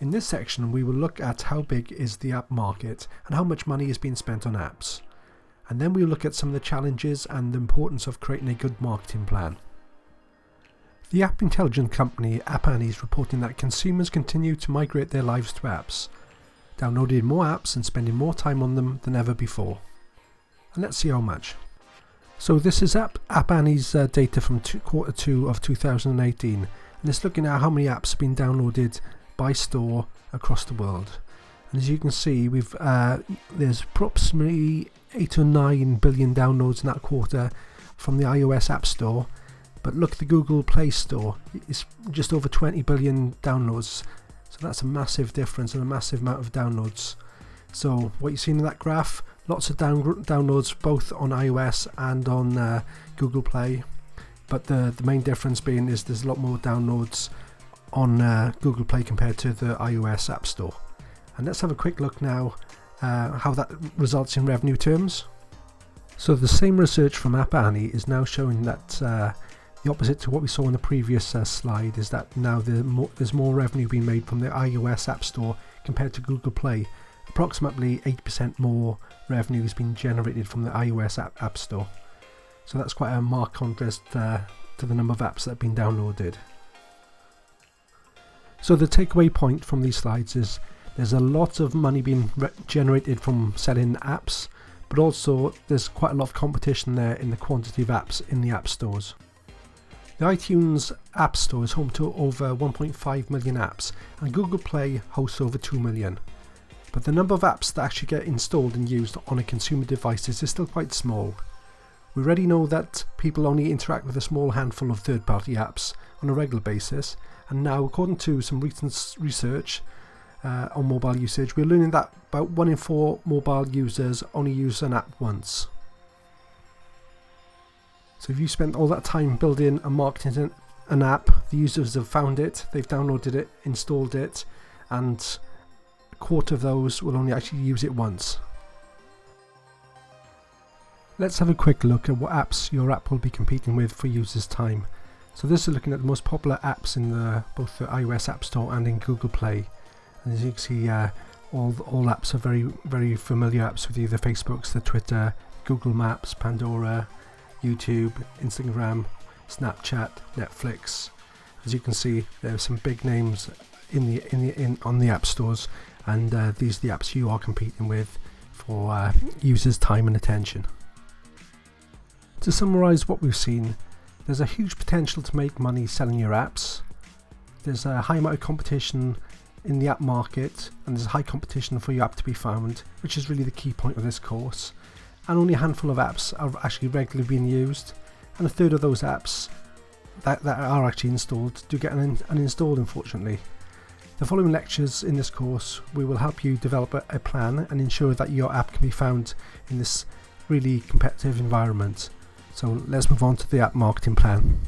In this section we will look at how big is the app market and how much money is being spent on apps. And then we'll look at some of the challenges and the importance of creating a good marketing plan. The app intelligence company App Annie is reporting that consumers continue to migrate their lives to apps, downloading more apps and spending more time on them than ever before. And let's see how much. So this is App Annie's data from quarter 2 of 2018, and it's looking at how many apps have been downloaded by store across the world. And as you can see, there's approximately 8 or 9 billion downloads in that quarter from the iOS App Store, but look at the Google Play Store, it's just over 20 billion downloads, so that's a massive difference and a massive amount of downloads. So what you've seen in that graph, lots of downloads both on iOS and on Google Play, but the main difference being is there's a lot more downloads on Google Play compared to the iOS App Store. And let's have a quick look now how that results in revenue terms. So the same research from App Annie is now showing that the opposite to what we saw in the previous slide is that now there's more revenue being made from the iOS App Store compared to Google Play. Approximately 8% more revenue has been generated from the iOS App Store. So that's quite a marked contrast to the number of apps that have been downloaded. So the takeaway point from these slides is there's a lot of money being generated from selling apps, but also there's quite a lot of competition there in the quantity of apps in the app stores. The iTunes App Store is home to over 1.5 million apps, and Google Play hosts over 2 million. But the number of apps that actually get installed and used on a consumer devices is still quite small. We already know that people only interact with a small handful of third-party apps on a regular basis, and now according to some recent research on mobile usage, we're learning that about 1 in 4 mobile users only use an app once. So if you spent all that time building and marketing an app, the users have found it, they've downloaded it, installed it, and a quarter of those will only actually use it once. Let's have a quick look at what apps your app will be competing with for users' time. So this is looking at the most popular apps in both the iOS App Store and in Google Play. And as you can see, all apps are very, very familiar apps with you, the Facebooks, the Twitter, Google Maps, Pandora, YouTube, Instagram, Snapchat, Netflix. As you can see, there are some big names on the app stores, and these are the apps you are competing with for users' time and attention. To summarise what we've seen, there's a huge potential to make money selling your apps. There's a high amount of competition in the app market, and there's high competition for your app to be found, which is really the key point of this course. And only a handful of apps are actually regularly being used, and a third of those apps that are actually installed do get uninstalled, unfortunately. The following lectures in this course, we will help you develop a plan and ensure that your app can be found in this really competitive environment. So let's move on to the app marketing plan.